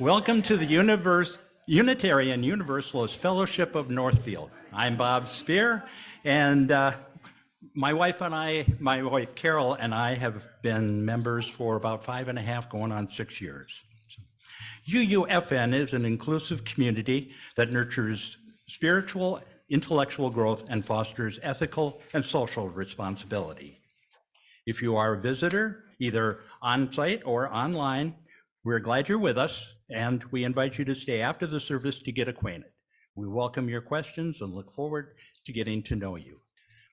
Welcome to the Unitarian Universalist Fellowship of Northfield. I'm Bob Spear, and my wife Carol and I have been members for about 5.5, going on 6 years. UUFN is an inclusive community that nurtures spiritual, intellectual growth and fosters ethical and social responsibility. If you are a visitor, either on-site or online, we're glad you're with us, and we invite you to stay after the service to get acquainted. We welcome your questions and look forward to getting to know you.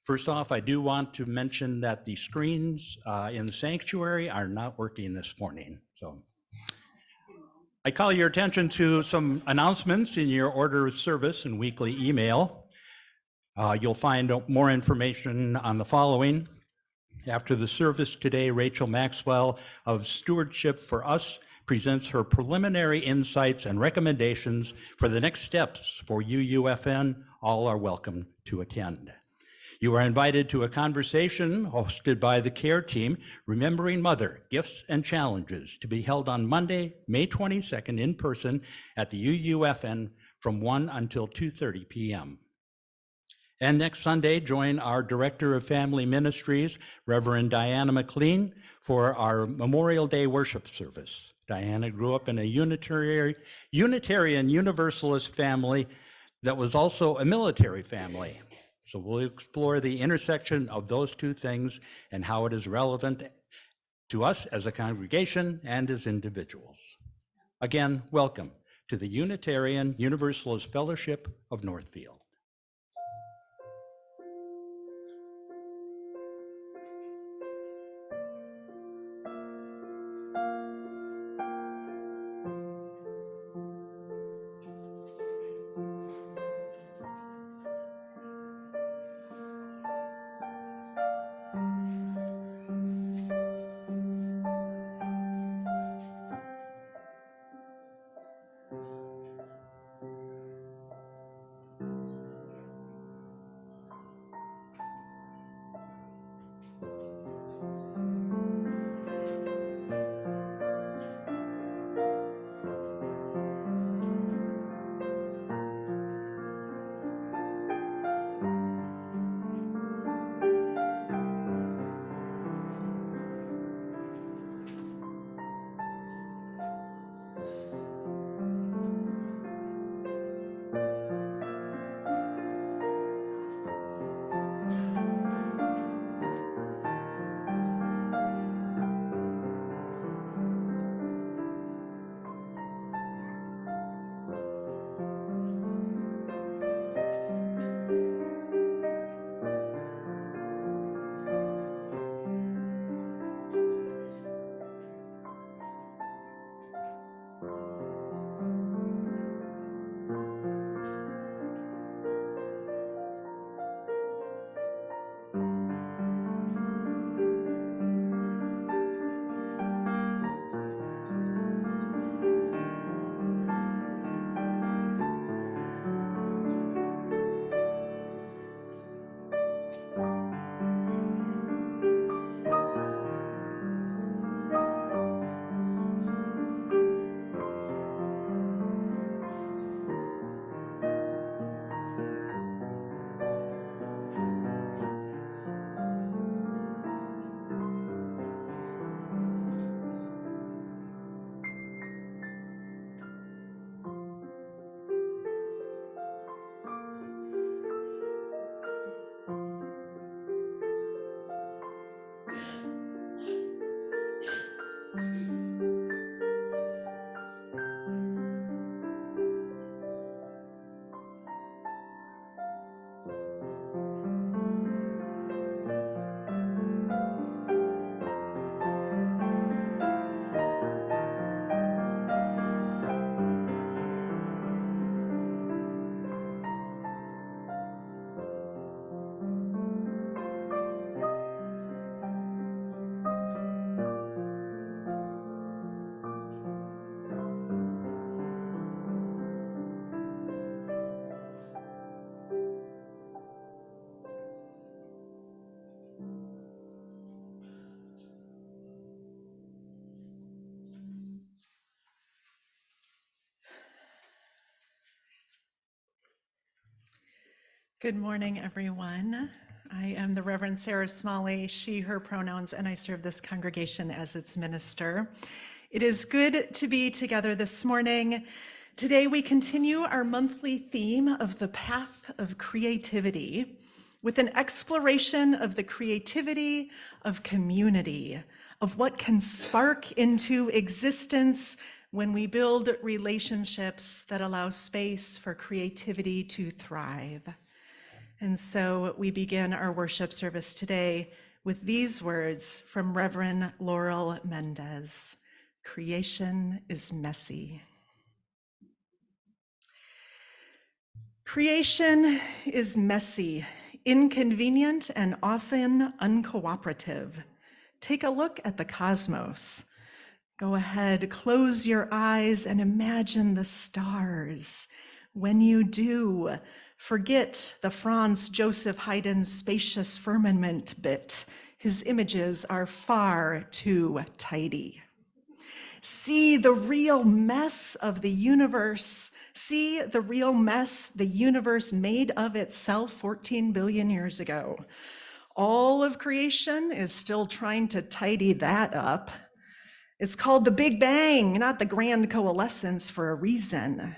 First off, I do want to mention that the screens in the sanctuary are not working this morning. So I call your attention to some announcements in your order of service and weekly email. You'll find more information on the following. After the service today, Rachel Maxwell of Stewardship for Us presents her preliminary insights and recommendations for the next steps for UUFN. All are welcome to attend. You are invited to a conversation hosted by the CARE team, Remembering Mother, Gifts and Challenges, to be held on Monday, May 22nd in person at the UUFN from 1 until 2:30 p.m. And next Sunday, join our Director of Family Ministries, Reverend Diana McLean, for our Memorial Day worship service. Diana grew up in a Unitarian Universalist family that was also a military family. So we'll explore the intersection of those two things and how it is relevant to us as a congregation and as individuals. Again, welcome to the Unitarian Universalist Fellowship of Northfield. Good morning, everyone. I am the Reverend Sara Smalley, she, her pronouns, and I serve this congregation as its minister. It is good to be together this morning. Today, we continue our monthly theme of the path of creativity with an exploration of the creativity of community, of what can spark into existence when we build relationships that allow space for creativity to thrive. And so we begin our worship service today with these words from Reverend Laurel Mendez. Creation is messy. Creation is messy, inconvenient, and often uncooperative. Take a look at the cosmos. Go ahead, close your eyes and imagine the stars. When you do, forget the Franz Joseph Haydn's spacious firmament bit. His images are far too tidy. See the real mess of the universe. See the real mess the universe made of itself 14 billion years ago. All of creation is still trying to tidy that up. It's called the Big Bang, not the Grand Coalescence, for a reason.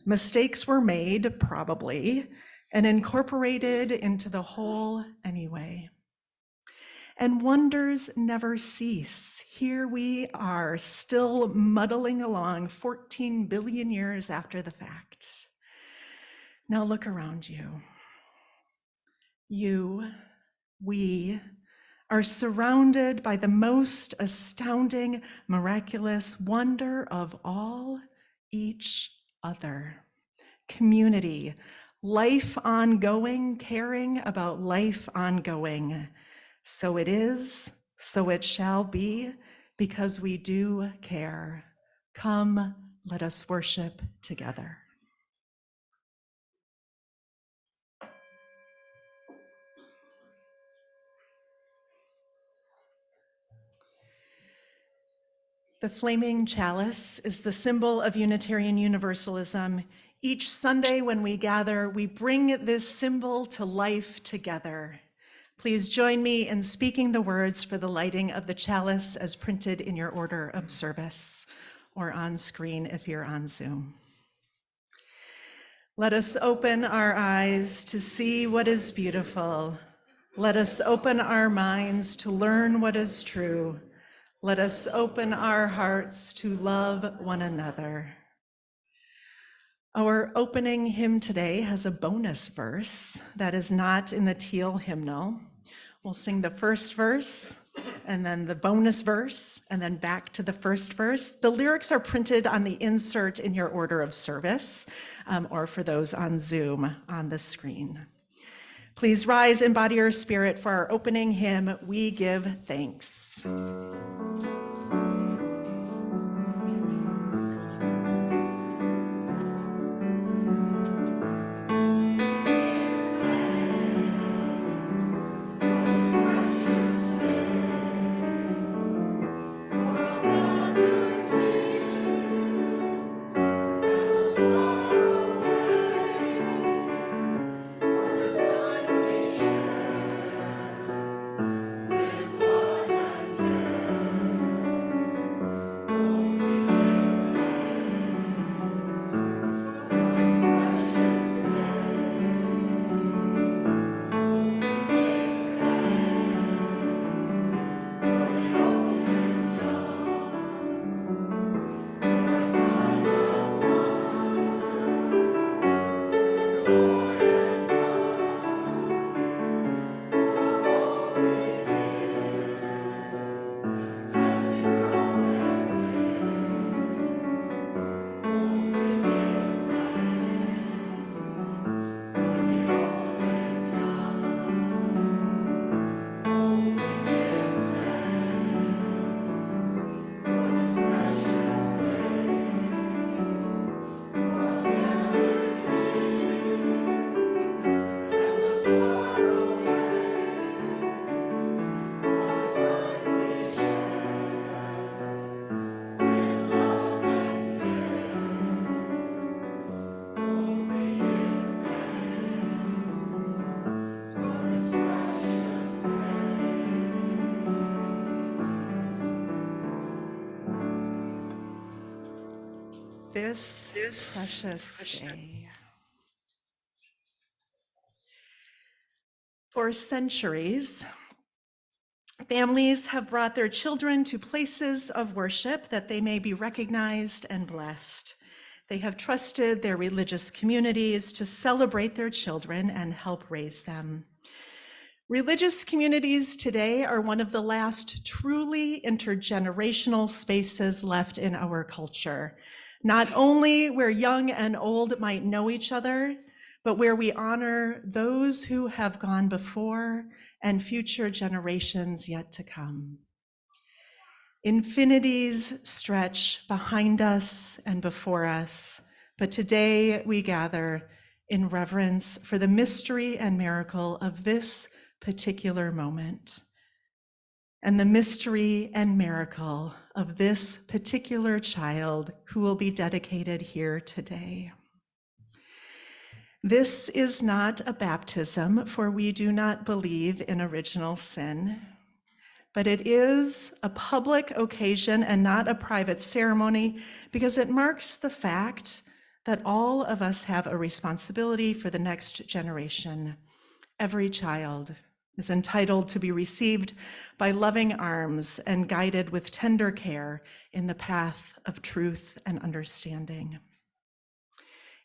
Mistakes were made, probably, and incorporated into the whole anyway. And wonders never cease. Here we are, still muddling along 14 billion years after the fact. Now look around you. You, we, are surrounded by the most astounding, miraculous wonder of all, each other. Community, life ongoing, caring about life ongoing. So it is, so it shall be, because we do care. Come, let us worship together. The flaming chalice is the symbol of Unitarian Universalism. Each Sunday when we gather, we bring this symbol to life together. Please join me in speaking the words for the lighting of the chalice as printed in your order of service or on screen if you're on Zoom. Let us open our eyes to see what is beautiful. Let us open our minds to learn what is true. Let us open our hearts to love one another. Our opening hymn today has a bonus verse that is not in the teal hymnal. We'll sing the first verse, and then the bonus verse, and then back to the first verse. The lyrics are printed on the insert in your order of service, or for those on Zoom on the screen. Please rise and body your spirit for our opening hymn, We Give Thanks. this precious day. For centuries, families have brought their children to places of worship that they may be recognized and blessed. They have trusted their religious communities to celebrate their children and help raise them. Religious communities today are one of the last truly intergenerational spaces left in our culture, not only where young and old might know each other, but where we honor those who have gone before and future generations yet to come. Infinities stretch behind us and before us, but today we gather in reverence for the mystery and miracle of this particular moment, and the mystery and miracle of this particular child who will be dedicated here today. This is not a baptism, for we do not believe in original sin, but it is a public occasion and not a private ceremony because it marks the fact that all of us have a responsibility for the next generation. Every child is entitled to be received by loving arms and guided with tender care in the path of truth and understanding.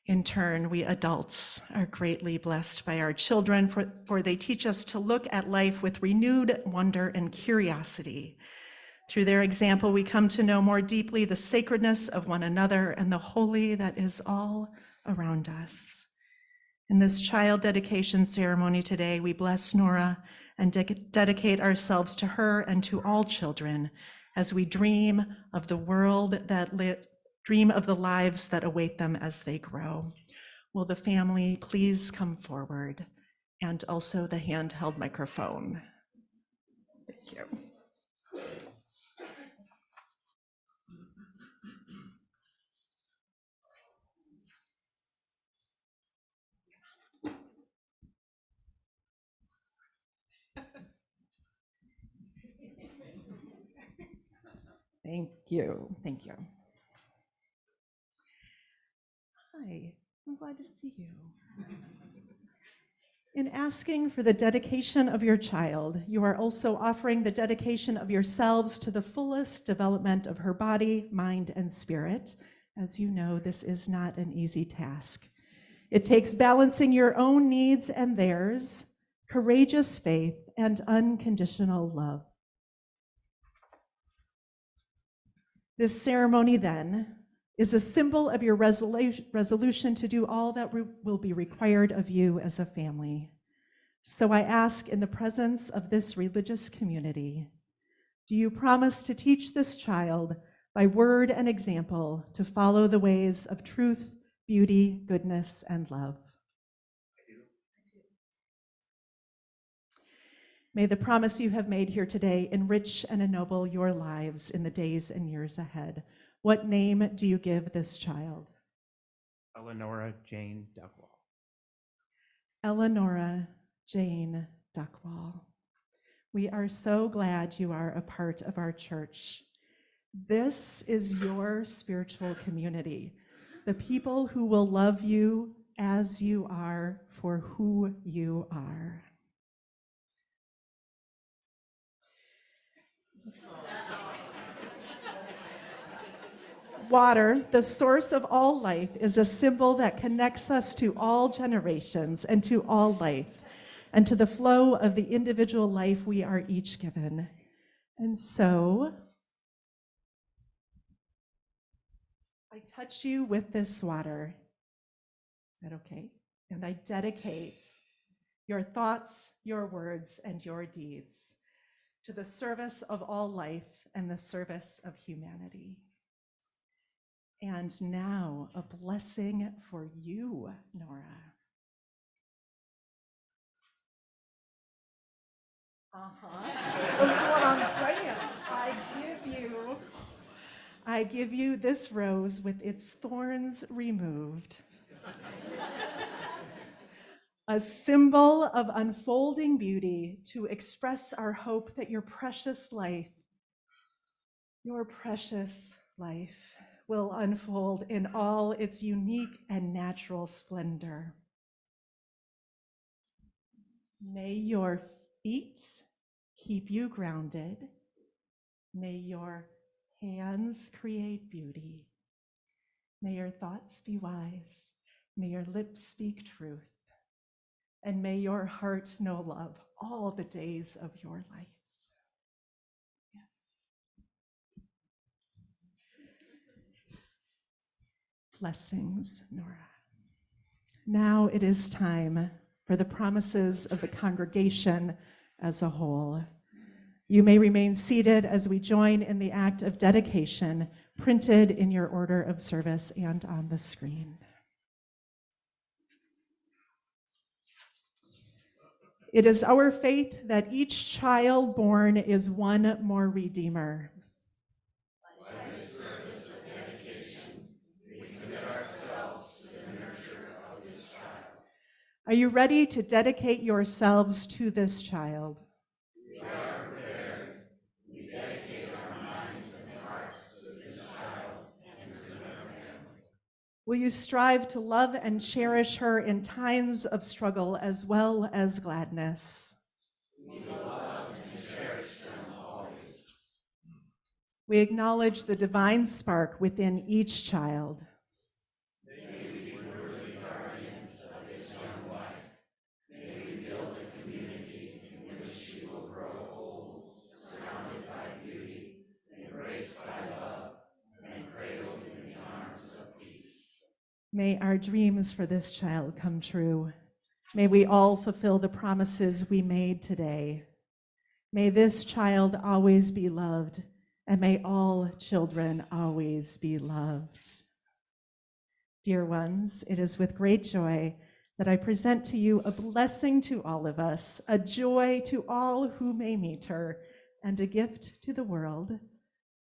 In turn, we adults are greatly blessed by our children, for they teach us to look at life with renewed wonder and curiosity. Through their example, we come to know more deeply the sacredness of one another and the holy that is all around us. In this child dedication ceremony today, we bless Nora and dedicate ourselves to her and to all children as we dream of the world dream of the lives that await them as they grow. Will the family please come forward, and also the handheld microphone? Thank you. Thank you. Thank you. Hi, I'm glad to see you. In asking for the dedication of your child, you are also offering the dedication of yourselves to the fullest development of her body, mind, and spirit. As you know, this is not an easy task. It takes balancing your own needs and theirs, courageous faith, and unconditional love. This ceremony, then, is a symbol of your resolution to do all that will be required of you as a family. So I ask, in the presence of this religious community, do you promise to teach this child by word and example to follow the ways of truth, beauty, goodness, and love? I do. May the promise you have made here today enrich and ennoble your lives in the days and years ahead. What name do you give this child? Eleonora Jane Duckwall. Eleonora Jane Duckwall. We are so glad you are a part of our church. This is your spiritual community, the people who will love you as you are for who you are. Water, the source of all life, is a symbol that connects us to all generations and to all life, and to the flow of the individual life we are each given. And so, I touch you with this water. Is that okay? And I dedicate your thoughts, your words, and your deeds to the service of all life and the service of humanity. And now, a blessing for you, Nora. That's what I'm saying. I give you this rose with its thorns removed. A symbol of unfolding beauty to express our hope that your precious life will unfold in all its unique and natural splendor. May your feet keep you grounded. May your hands create beauty. May your thoughts be wise. May your lips speak truth. And may your heart know love all the days of your life. Yes. Blessings, Nora. Now it is time for the promises of the congregation as a whole. You may remain seated as we join in the act of dedication printed in your order of service and on the screen. It is our faith that each child born is one more Redeemer. By this service of dedication, we commit ourselves to the nurture of this child. Are you ready to dedicate yourselves to this child? We are prepared. We dedicate our minds and hearts to this child and to their family. Will you strive to love and cherish her in times of struggle as well as gladness? We will love and cherish them always. We acknowledge the divine spark within each child. May we be worthy guardians of this young life. May we build a community in which she will grow old, surrounded by beauty, embraced by love, and cradled in the arms of peace. May our dreams for this child come true. May we all fulfill the promises we made today. May this child always be loved, and may all children always be loved. Dear ones, it is with great joy that I present to you a blessing to all of us, a joy to all who may meet her, and a gift to the world,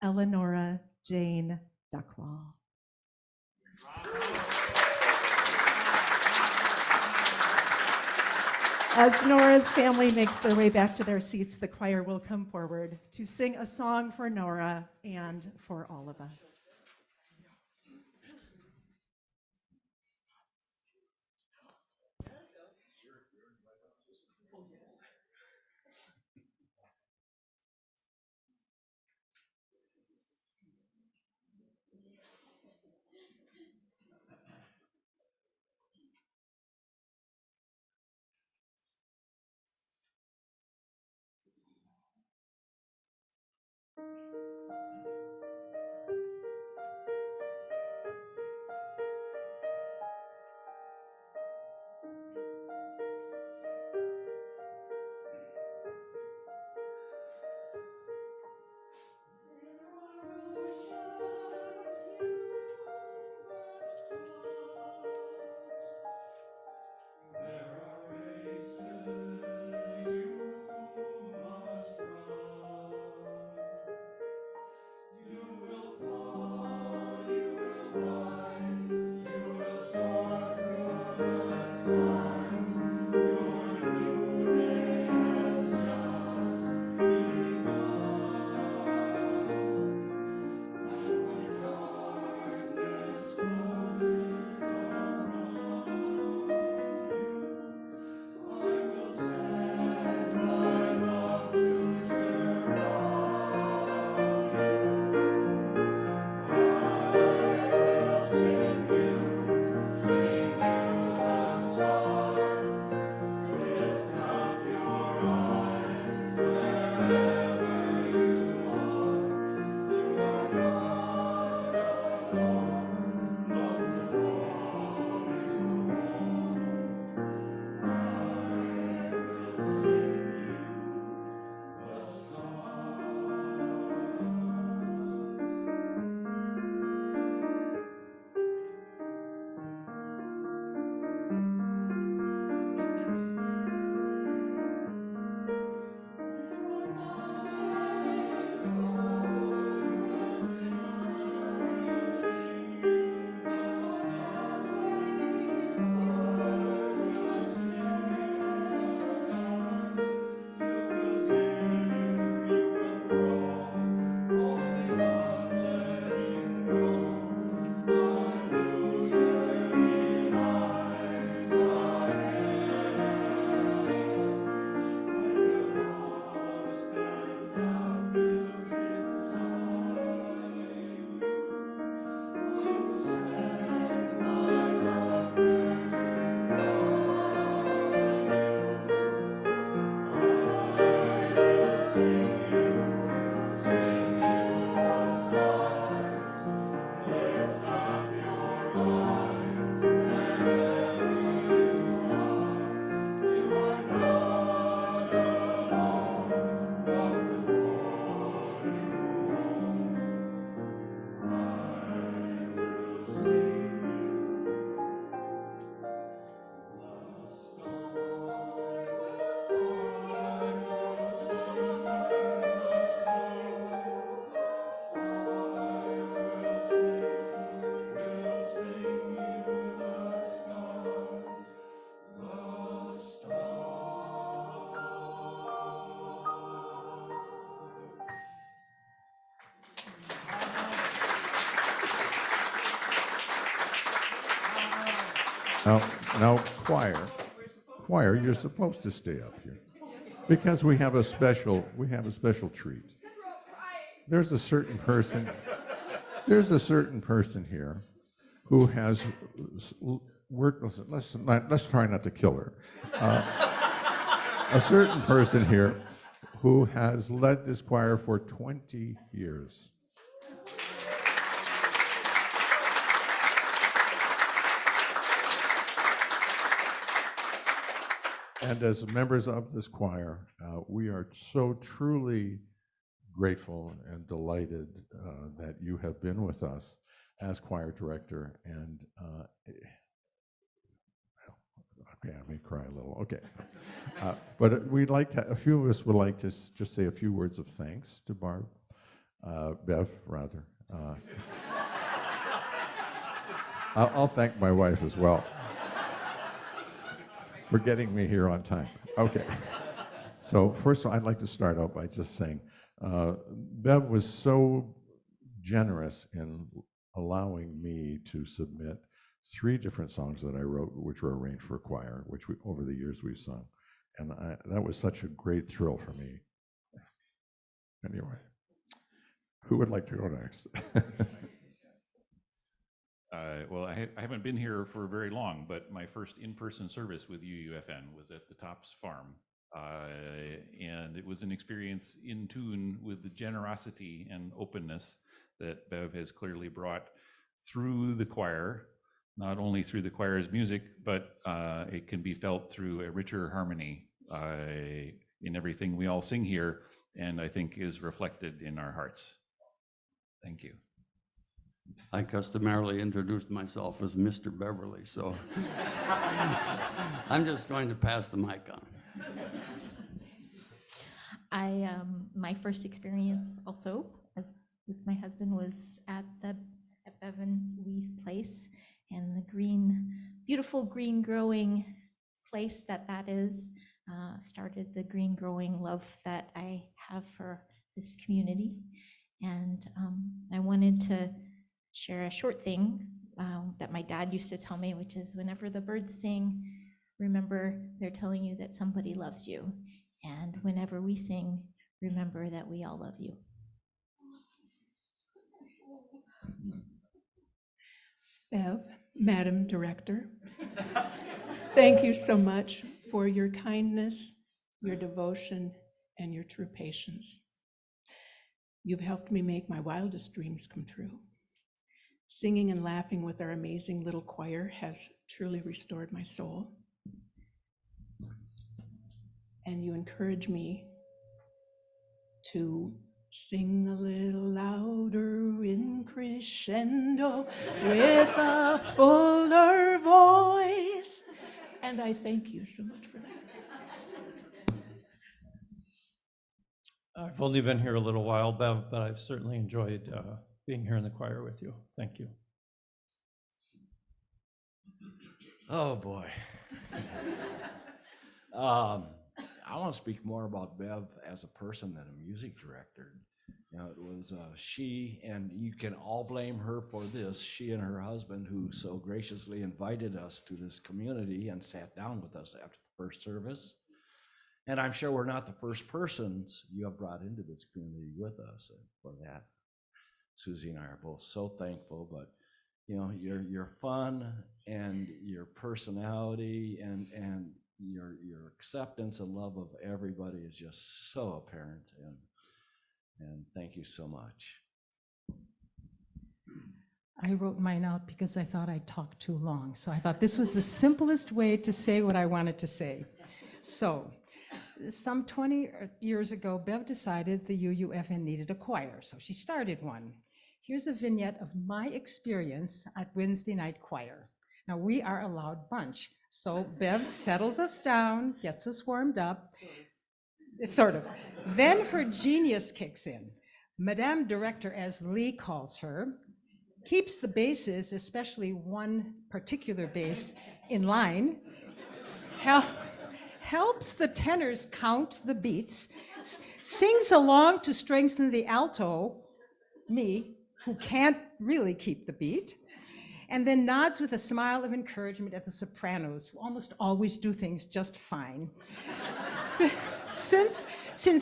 Eleonora Jane Duckwall. As Nora's family makes their way back to their seats, the choir will come forward to sing a song for Nora and for all of us. Now, choir, you're supposed to stay up here because we have a special treat. There's a certain person here who has worked. Let's try not to kill her. A certain person here who has led this choir for 20 years. And as members of this choir, we are so truly grateful and delighted that you have been with us as choir director. And okay, I may cry a little. Okay, but we'd like to. A few of us would like to just say a few words of thanks to Barb, Bev, rather. I'll thank my wife as well for getting me here on time. Okay. So first of all, I'd like to start out by just saying, Bev was so generous in allowing me to submit 3 different songs that I wrote, which were arranged for choir, which over the years we've sung. And that was such a great thrill for me. Anyway, who would like to go next? Well, I haven't been here for very long, but my first in-person service with UUFN was at the Tops Farm. And it was an experience in tune with the generosity and openness that Bev has clearly brought through the choir, not only through the choir's music, but it can be felt through a richer harmony in everything we all sing here, and I think is reflected in our hearts. Thank you. I customarily introduced myself as Mr. Beverly, so I'm just going to pass the mic on. My first experience also as with my husband was at Bevan Lee's place, and the beautiful green growing place that is started the green growing love that I have for this community. And I wanted to share a short thing that my dad used to tell me, which is whenever the birds sing, remember they're telling you that somebody loves you. And whenever we sing, remember that we all love you. Bev, Madam Director, thank you so much for your kindness, your devotion, and your true patience. You've helped me make my wildest dreams come true. Singing and laughing with our amazing little choir has truly restored my soul. And you encourage me to sing a little louder in crescendo with a fuller voice. And I thank you so much for that. I've only been here a little while, Bev, but I've certainly enjoyed being here in the choir with you. Thank you. Oh, boy. I want to speak more about Bev as a person than a music director. You know, it was she, and you can all blame her for this, she and her husband, who so graciously invited us to this community and sat down with us after the first service. And I'm sure we're not the first persons you have brought into this community with us. And for that, Susie and I are both so thankful. But you know, your fun and your personality and your acceptance and love of everybody is just so apparent. And thank you so much. I wrote mine out because I thought I talked too long. So I thought this was the simplest way to say what I wanted to say. So some 20 years ago, Bev decided the UUFN needed a choir, so she started one. Here's a vignette of my experience at Wednesday night choir. Now, we are a loud bunch, so Bev settles us down, gets us warmed up, sort of. Then her genius kicks in. Madame Director, as Lee calls her, keeps the basses, especially one particular bass, in line, helps the tenors count the beats, sings along to strengthen the alto, me, who can't really keep the beat, and then nods with a smile of encouragement at the sopranos, who almost always do things just fine. Since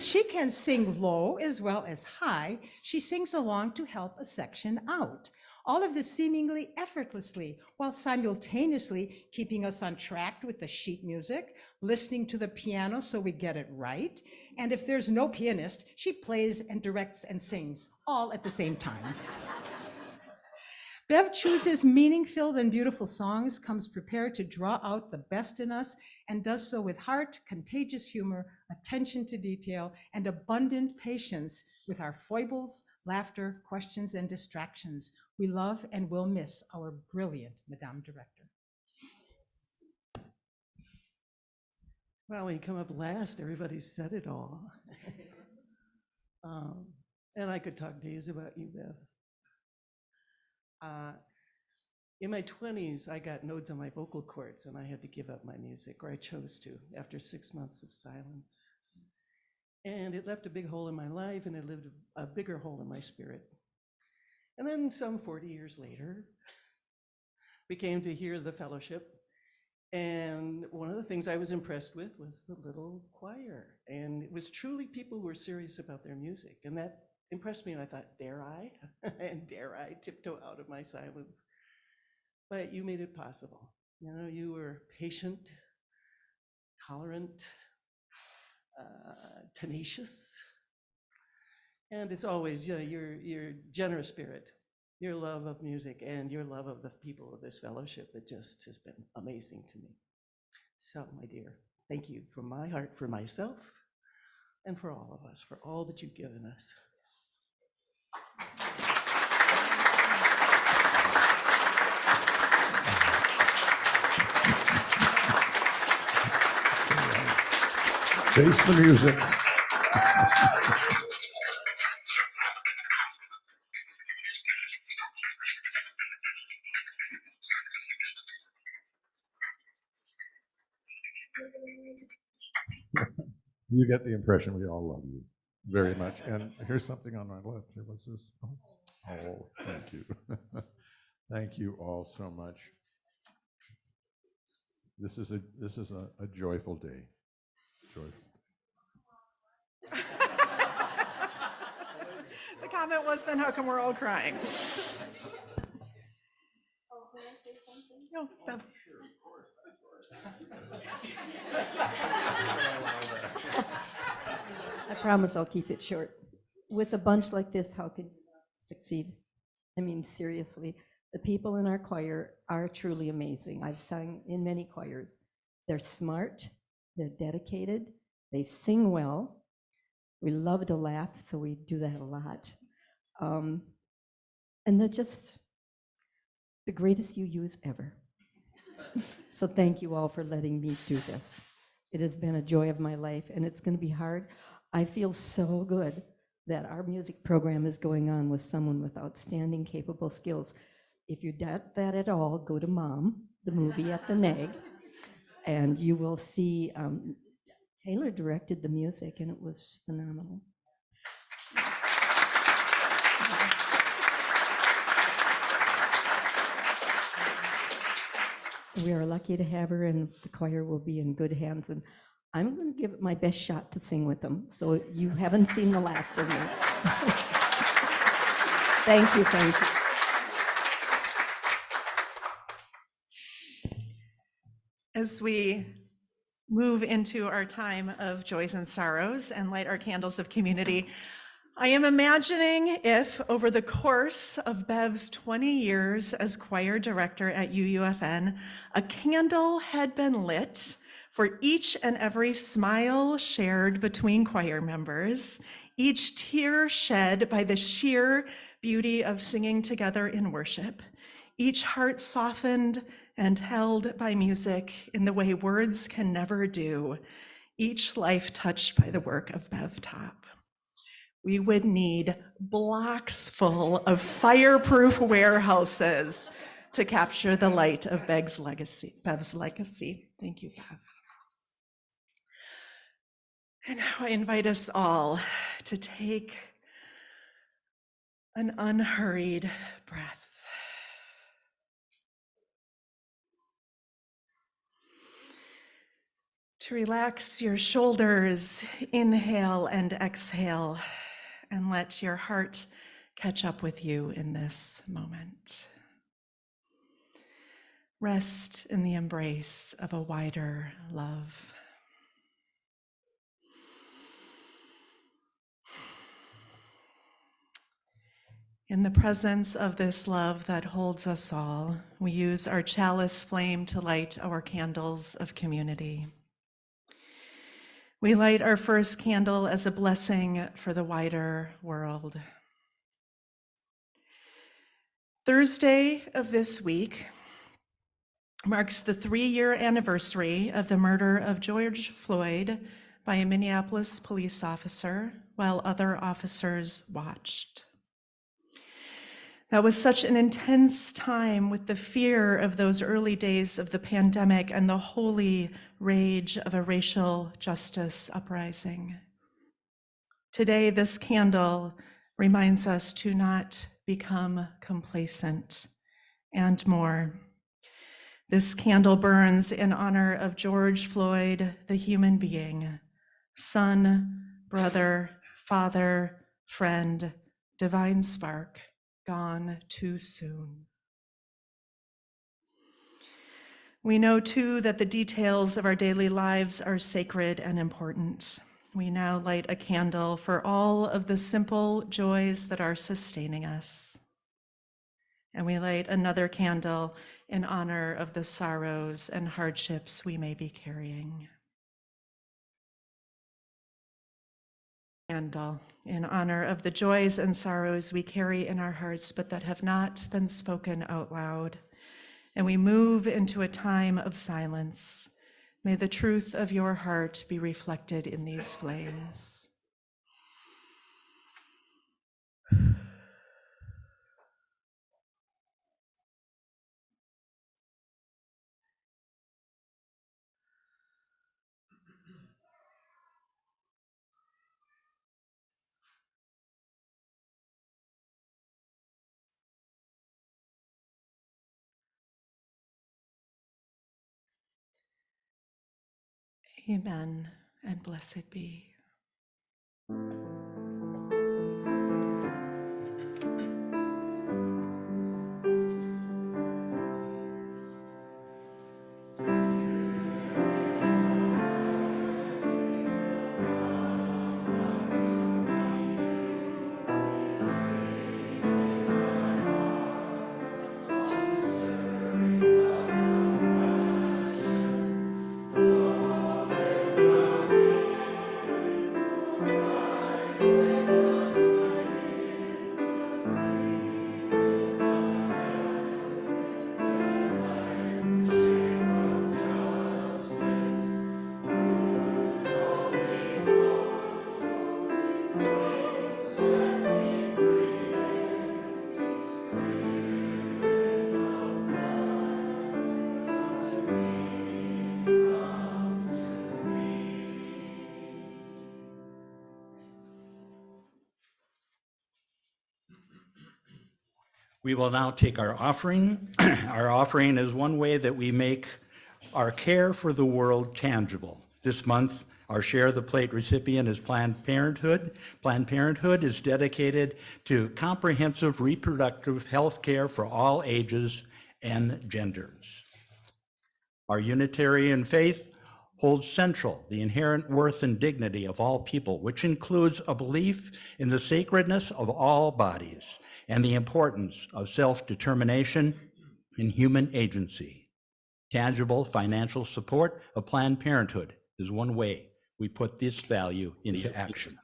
she can sing low as well as high, she sings along to help a section out. All of this seemingly effortlessly, while simultaneously keeping us on track with the sheet music, listening to the piano so we get it right. And if there's no pianist, she plays and directs and sings all at the same time. Bev chooses meaning-filled and beautiful songs, comes prepared to draw out the best in us, and does so with heart, contagious humor, attention to detail, and abundant patience with our foibles, laughter, questions, and distractions. We love and will miss our brilliant Madame Director. Well, when you come up last, everybody said it all. And I could talk days about you, Bev. In my 20s, I got nodes on my vocal cords and I had to give up my music, or I chose to, after 6 months of silence. And it left a big hole in my life, and it left a bigger hole in my spirit. And then some 40 years later, we came to hear the fellowship. And one of the things I was impressed with was the little choir. And it was truly people who were serious about their music. And that impressed me, and I thought, dare I? And dare I tiptoe out of my silence? But you made it possible. You know, you were patient, tolerant, tenacious. And it's always, you know, your generous spirit, your love of music, and your love of the people of this fellowship that just has been amazing to me. So, my dear, thank you from my heart, for myself, and for all of us, for all that you've given us. Face the music. You get the impression we all love you very much. And here's something on my left. Here, what's this? Oh, thank you. Thank you all so much. This is a joyful day. Joyful. The comment was, then how come we're all crying? No, Bev. I promise I'll keep it short. With a bunch like this, how could you succeed? I mean, seriously, the people in our choir are truly amazing. I've sung in many choirs. They're smart, they're dedicated, they sing well. We love to laugh, so we do that a lot. And they're just the greatest UUs ever. So thank you all for letting me do this. It has been a joy of my life, and it's going to be hard. I feel so good that our music program is going on with someone with outstanding, capable skills. If you doubt that at all, go to Mom, the movie at the NEG, and you will see Taylor directed the music, and it was phenomenal. We are lucky to have her, and the choir will be in good hands. And I'm going to give it my best shot to sing with them. So you haven't seen the last of me. Thank you, thank you. As we move into our time of joys and sorrows and light our candles of community, I am imagining if over the course of Bev's 20 years as choir director at UUFN, a candle had been lit for each and every smile shared between choir members, each tear shed by the sheer beauty of singing together in worship, each heart softened and held by music in the way words can never do, each life touched by the work of Bev Top. We would need blocks full of fireproof warehouses to capture the light of Bev's legacy. Thank you, Bev. And now I invite us all to take an unhurried breath. To relax your shoulders, inhale and exhale, and let your heart catch up with you in this moment. Rest in the embrace of a wider love. In the presence of this love that holds us all, we use our chalice flame to light our candles of community. We light our first candle as a blessing for the wider world. Thursday of this week marks the 3-year anniversary of the murder of George Floyd by a Minneapolis police officer while other officers watched. That was such an intense time with the fear of those early days of the pandemic and the holy rage of a racial justice uprising. Today, this candle reminds us to not become complacent and more. This candle burns in honor of George Floyd, the human being, son, brother, father, friend, divine spark, gone too soon. We know too that the details of our daily lives are sacred and important. We now light a candle for all of the simple joys that are sustaining us. And we light another candle in honor of the sorrows and hardships we may be carrying. Candle in honor of the joys and sorrows we carry in our hearts, but that have not been spoken out loud. And we move into a time of silence. May the truth of your heart be reflected in these flames. Amen, and blessed be. We will now take our offering. Our offering is one way that we make our care for the world tangible. This month, our Share of the Plate recipient is Planned Parenthood. Planned Parenthood is dedicated to comprehensive reproductive health care for all ages and genders. Our Unitarian faith holds central the inherent worth and dignity of all people, which includes a belief in the sacredness of all bodies and the importance of self-determination and human agency. Tangible financial support of Planned Parenthood is one way we put this value into action.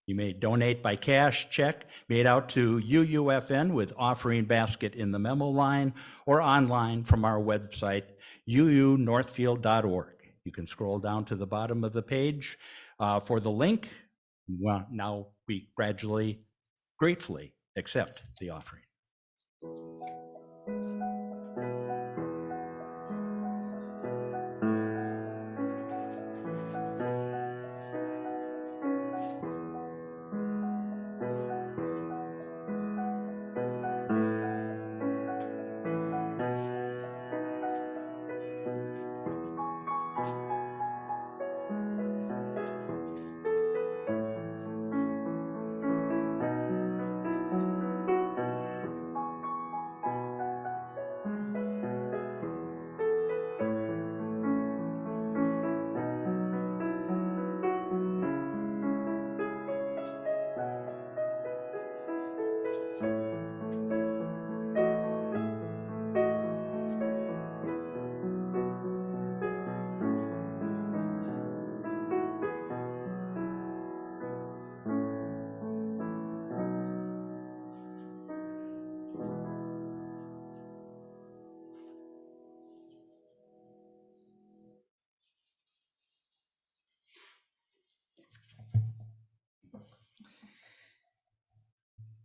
You may donate by cash check made out to UUFN with offering basket in the memo line or online from our website, uunorthfield.org. You can scroll down to the bottom of the page for the link Well, now we gradually, gratefully accept the offering.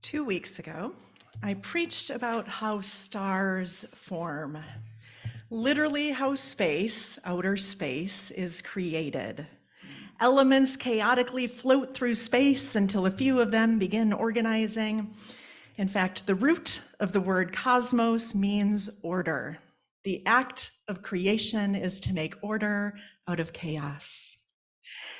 Two weeks ago, I preached about how stars form, literally how space, outer space, is created. Elements chaotically float through space until a few of them begin organizing. In fact, the root of the word cosmos means order. The act of creation is to make order out of chaos.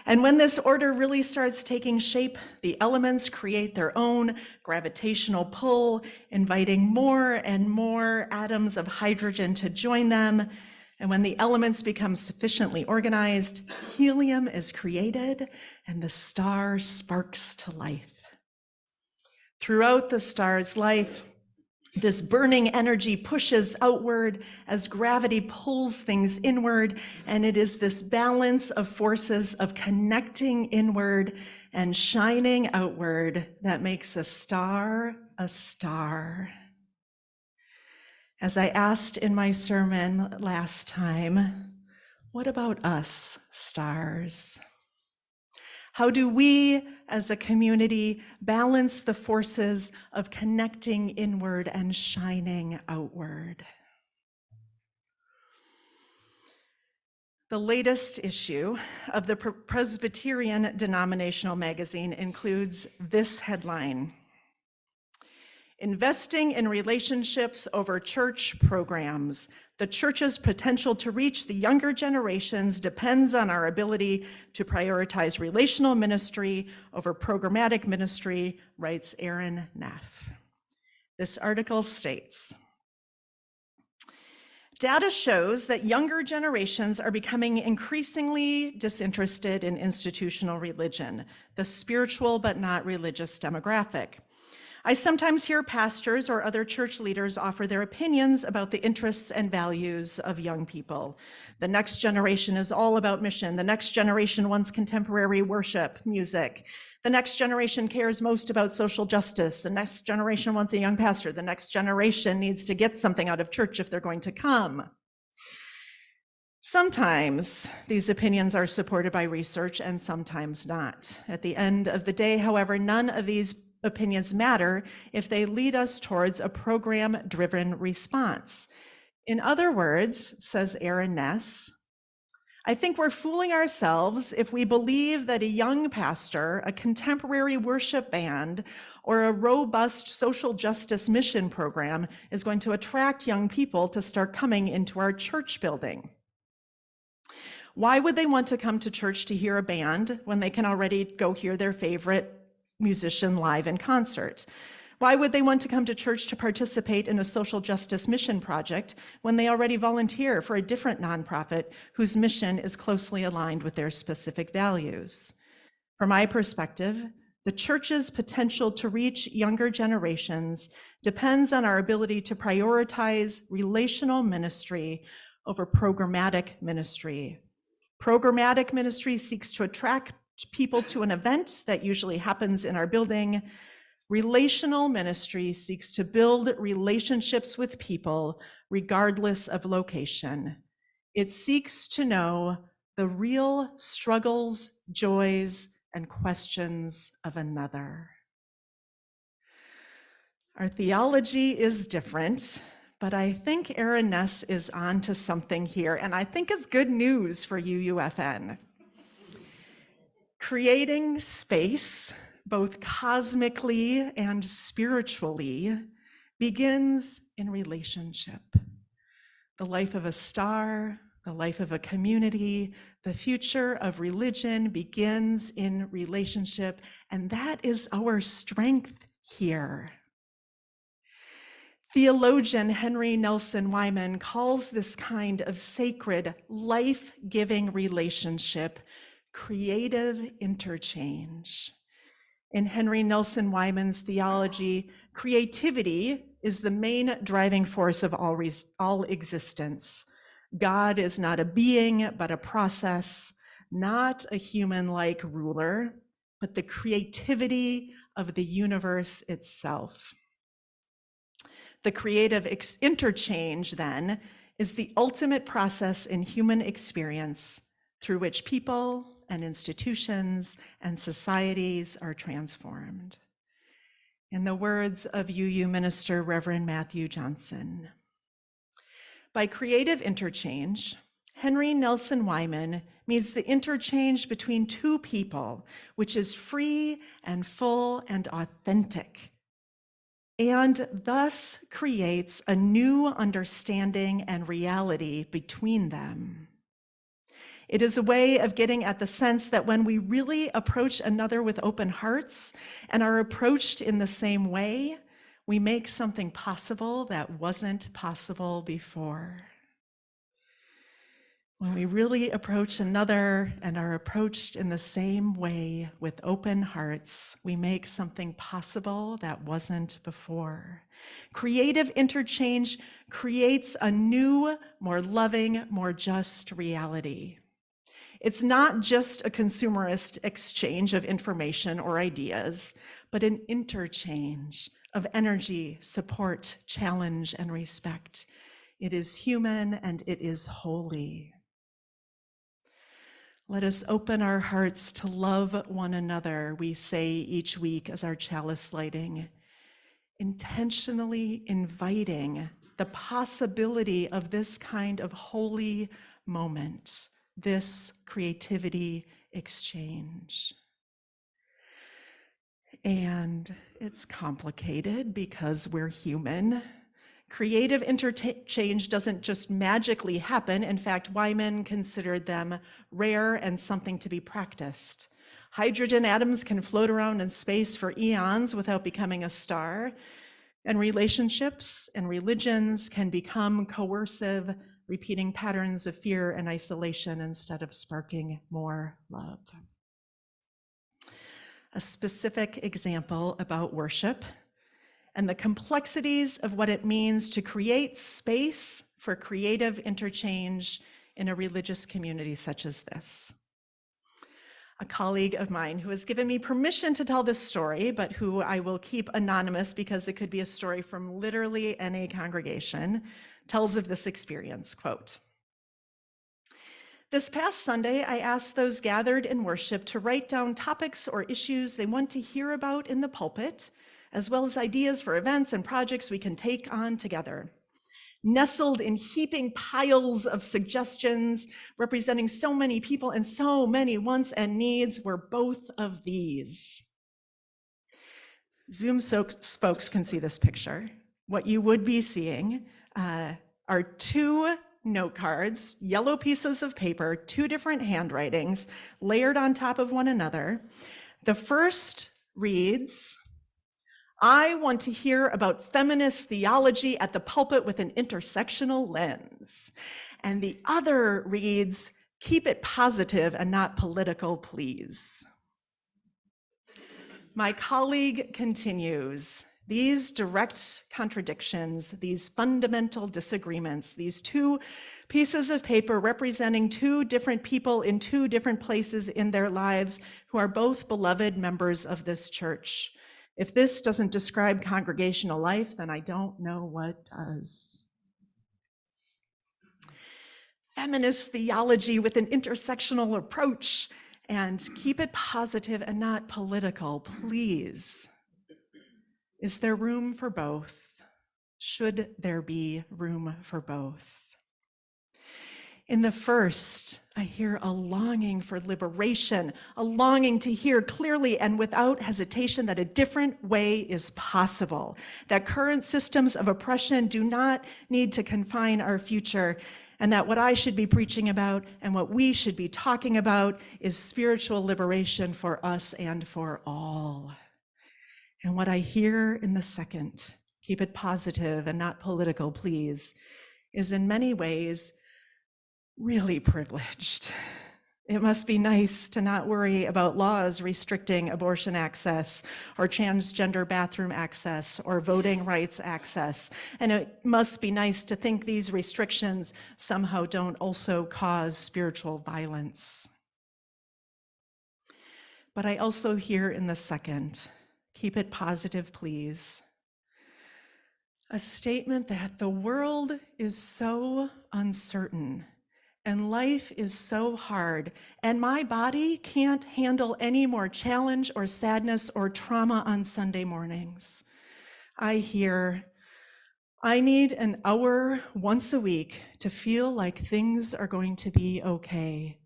And when this order really starts taking shape, the elements create their own gravitational pull, inviting more and more atoms of hydrogen to join them. And when the elements become sufficiently organized, helium is created and the star sparks to life. Throughout the star's life, this burning energy pushes outward as gravity pulls things inward, and it is this balance of forces of connecting inward and shining outward that makes a star a star. As I asked in my sermon last time, what about us, stars? How do we as a community balance the forces of connecting inward and shining outward? The latest issue of the Presbyterian denominational magazine includes this headline: Investing in relationships over church programs. The church's potential to reach the younger generations depends on our ability to prioritize relational ministry over programmatic ministry, writes Aaron Neff. This article states, data shows that younger generations are becoming increasingly disinterested in institutional religion, the spiritual but not religious demographic. I sometimes hear pastors or other church leaders offer their opinions about the interests and values of young people. The next generation is all about mission. The next generation wants contemporary worship, music. The next generation cares most about social justice. The next generation wants a young pastor. The next generation needs to get something out of church if they're going to come. Sometimes these opinions are supported by research and sometimes not. At the end of the day, however, none of these opinions matter if they lead us towards a program-driven response. In other words, says Aaron Ness, I think we're fooling ourselves if we believe that a young pastor, a contemporary worship band, or a robust social justice mission program is going to attract young people to start coming into our church building. Why would they want to come to church to hear a band when they can already go hear their favorite musician live in concert? Why would they want to come to church to participate in a social justice mission project when they already volunteer for a different nonprofit whose mission is closely aligned with their specific values? From my perspective, the church's potential to reach younger generations depends on our ability to prioritize relational ministry over programmatic ministry. Programmatic ministry seeks to attract people to an event that usually happens in our building. Relational ministry seeks to build relationships with people regardless of location. It seeks to know the real struggles, joys, and questions of another. Our theology is different, but I think Aaron Ness is on to something here, and I think it's good news for UUFN. Creating space, both cosmically and spiritually, begins in relationship. The life of a star, the life of a community, the future of religion begins in relationship, and that is our strength here. Theologian Henry Nelson Wyman calls this kind of sacred, life-giving relationship creative interchange. In Henry Nelson Wyman's theology, creativity is the main driving force of all existence. God is not a being, but a process, not a human-like ruler, but the creativity of the universe itself. The creative interchange, then, is the ultimate process in human experience through which people and institutions and societies are transformed. In the words of UU Minister Reverend Matthew Johnson, by creative interchange, Henry Nelson Wyman means the interchange between two people, which is free and full and authentic, and thus creates a new understanding and reality between them. It is a way of getting at the sense that when we really approach another with open hearts and are approached in the same way, we make something possible that wasn't possible before. When we really approach another and are approached in the same way with open hearts, we make something possible that wasn't before. Creative interchange creates a new, more loving, more just reality. It's not just a consumerist exchange of information or ideas, but an interchange of energy, support, challenge, and respect. It is human and it is holy. Let us open our hearts to love one another, we say each week as our chalice lighting, intentionally inviting the possibility of this kind of holy moment, this creativity exchange. And it's complicated because we're human. Creative interchange doesn't just magically happen. In fact, Wyman considered them rare and something to be practiced. Hydrogen atoms can float around in space for eons without becoming a star. And relationships and religions can become coercive, repeating patterns of fear and isolation instead of sparking more love. A specific example about worship and the complexities of what it means to create space for creative interchange in a religious community such as this. A colleague of mine who has given me permission to tell this story, but who I will keep anonymous because it could be a story from literally any congregation, tells of this experience, quote, "This past Sunday, I asked those gathered in worship to write down topics or issues they want to hear about in the pulpit, as well as ideas for events and projects we can take on together. Nestled in heaping piles of suggestions representing so many people and so many wants and needs were both of these." Zoom folks can see this picture. What you would be seeing are two note cards, yellow pieces of paper, two different handwritings layered on top of one another. The first reads, "I want to hear about feminist theology at the pulpit with an intersectional lens." And the other reads, "Keep it positive and not political, please." My colleague continues, these direct contradictions, these fundamental disagreements, these two pieces of paper representing two different people in two different places in their lives who are both beloved members of this church. If this doesn't describe congregational life, then I don't know what does. Feminist theology with an intersectional approach And keep it positive and not political, please. Is there room for both? Should there be room for both? In the first, I hear a longing for liberation, a longing to hear clearly and without hesitation that a different way is possible, that current systems of oppression do not need to confine our future, and that what I should be preaching about and what we should be talking about is spiritual liberation for us and for all. And what I hear in the second, keep it positive and not political, please, is in many ways really privileged. It must be nice to not worry about laws restricting abortion access or transgender bathroom access or voting rights access. And it must be nice to think these restrictions somehow don't also cause spiritual violence. But I also hear in the second, keep it positive, please, a statement that the world is so uncertain and life is so hard, and my body can't handle any more challenge or sadness or trauma on Sunday mornings. I hear, I need an hour once a week to feel like things are going to be okay.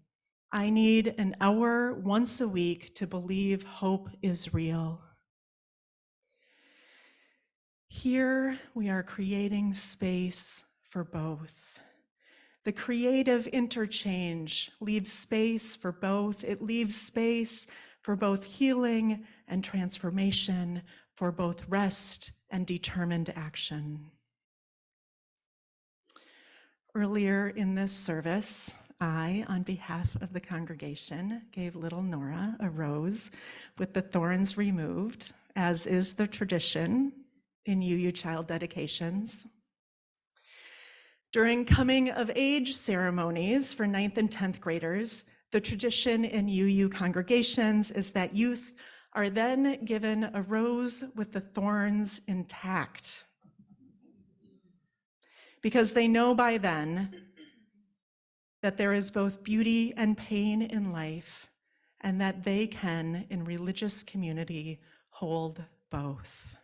I need an hour once a week to believe hope is real. Here we are creating space for both. The creative interchange leaves space for both. It leaves space for both healing and transformation, for both rest and determined action. Earlier in this service, I, on behalf of the congregation, gave little Nora a rose with the thorns removed, as is the tradition in UU child dedications. During coming of age ceremonies for 9th and 10th graders, the tradition in UU congregations is that youth are then given a rose with the thorns intact, because they know by then that there is both beauty and pain in life, and that they can, in religious community, hold both.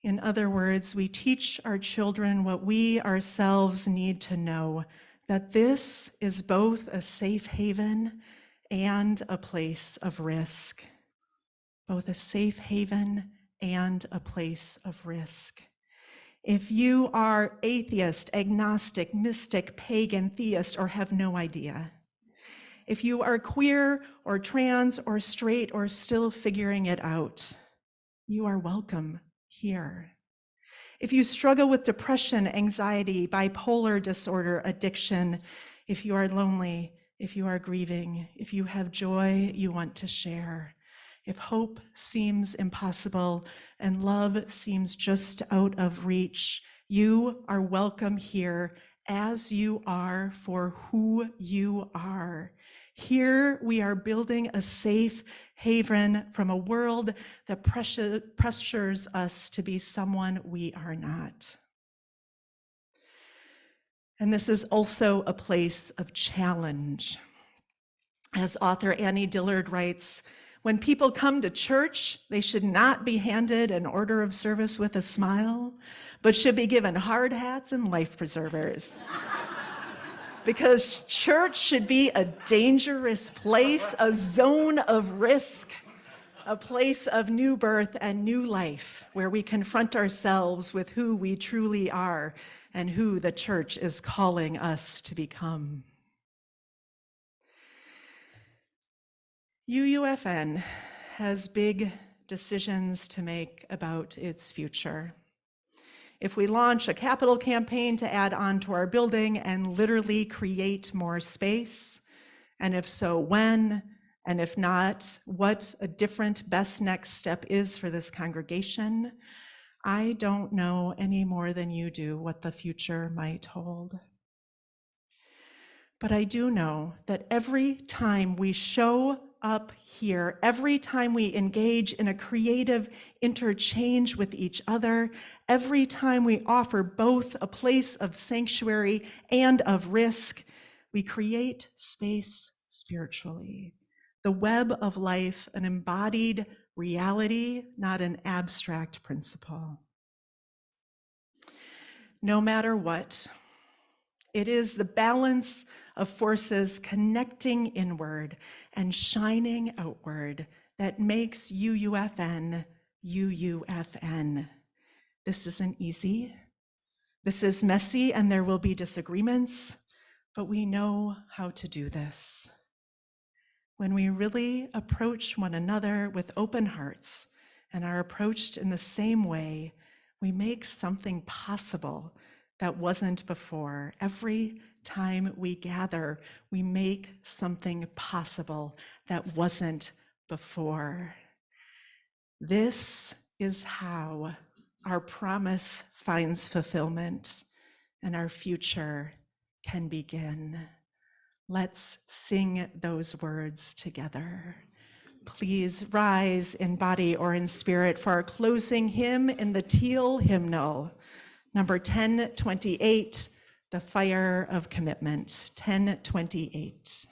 In other words, we teach our children what we ourselves need to know, that this is both a safe haven and a place of risk. Both a safe haven and a place of risk. If you are atheist, agnostic, mystic, pagan, theist, or have no idea, if you are queer or trans or straight or still figuring it out, you are welcome here. If you struggle with depression, anxiety, bipolar disorder, addiction, if you are lonely, if you are grieving, if you have joy you want to share, if hope seems impossible and love seems just out of reach, you are welcome here as you are for who you are. Here we are building a safe haven from a world that pressures us to be someone we are not. And this is also a place of challenge. As author Annie Dillard writes, when people come to church, they should not be handed an order of service with a smile, but should be given hard hats and life preservers. Because church should be a dangerous place, a zone of risk, a place of new birth and new life, where we confront ourselves with who we truly are and who the church is calling us to become. UUFN has big decisions to make about its future. If we launch a capital campaign to add on to our building and literally create more space, and if so, when, and if not, what a different best next step is for this congregation, I don't know any more than you do what the future might hold. But I do know that every time we show up here, every time we engage in a creative interchange with each other, every time we offer both a place of sanctuary and of risk, we create space spiritually. The web of life, an embodied reality, not an abstract principle. No matter what, it is the balance of forces connecting inward and shining outward that makes UUFN UUFN. This isn't easy. This is messy and there will be disagreements, but we know how to do this. When we really approach one another with open hearts and are approached in the same way, we make something possible that wasn't before. Every time we gather, we make something possible that wasn't before. This is how our promise finds fulfillment and our future can begin. Let's sing those words together. Please rise in body or in spirit for our closing hymn in the teal hymnal, number 1028, The Fire of Commitment, 1028.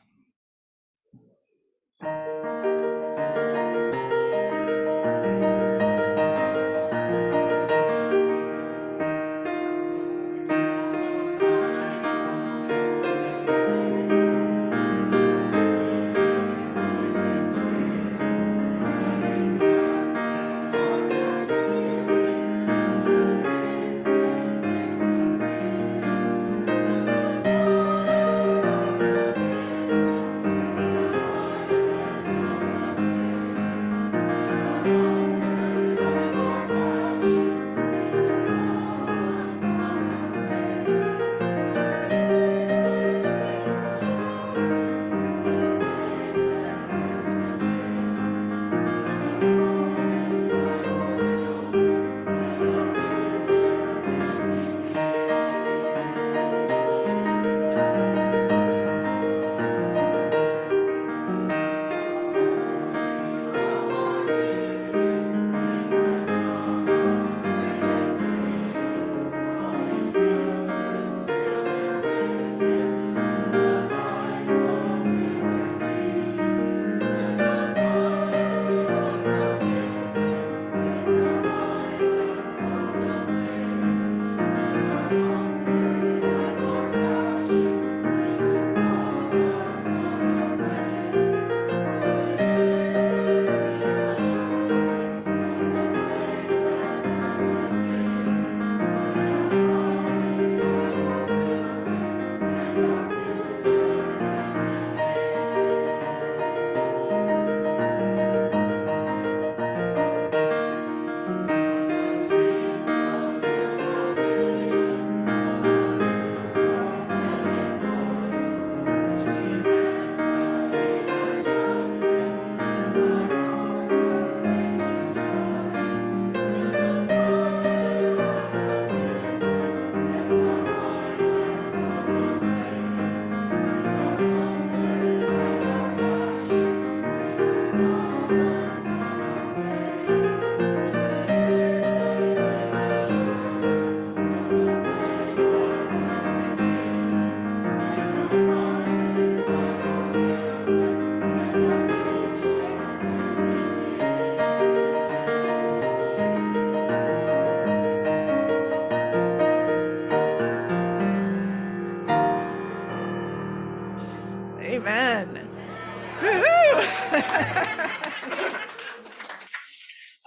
Amen.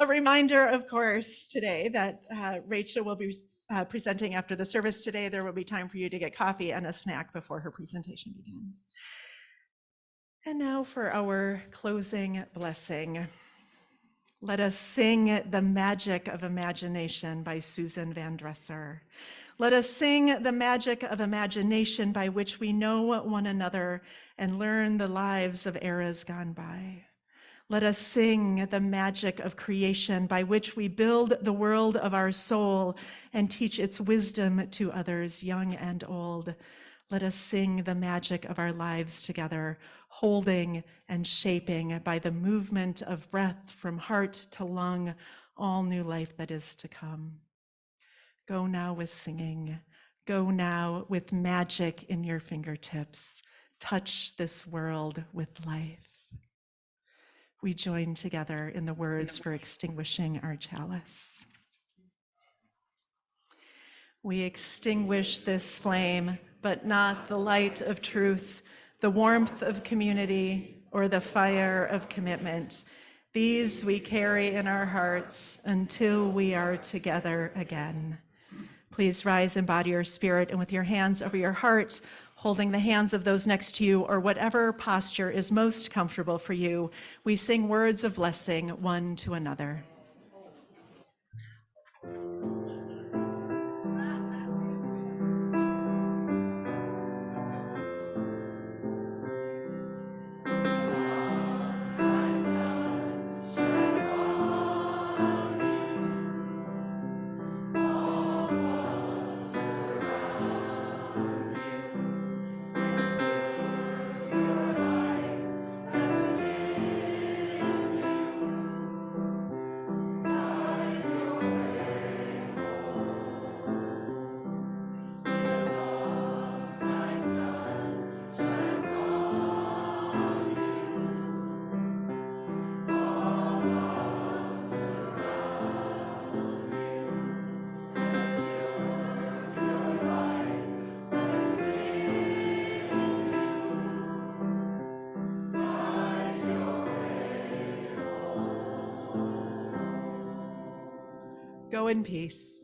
A reminder, of course, today that Rachel will be presenting after the service today. There will be time for you to get coffee and a snack before her presentation begins. And now for our closing blessing. Let us sing The Magic of Imagination by Susan Van Dresser. Let us sing the magic of imagination by which we know one another and learn the lives of eras gone by. Let us sing the magic of creation by which we build the world of our soul and teach its wisdom to others, young and old. Let us sing the magic of our lives together, holding and shaping by the movement of breath from heart to lung, all new life that is to come. Go now with singing. Go now with magic in your fingertips. touch this world with life. We join together in the words for extinguishing our chalice. We extinguish this flame, but not the light of truth, the warmth of community, or the fire of commitment. These we carry in our hearts until we are together again. Please rise, embody your spirit, and with your hands over your heart, holding the hands of those next to you, or whatever posture is most comfortable for you, we sing words of blessing one to another. Go in peace.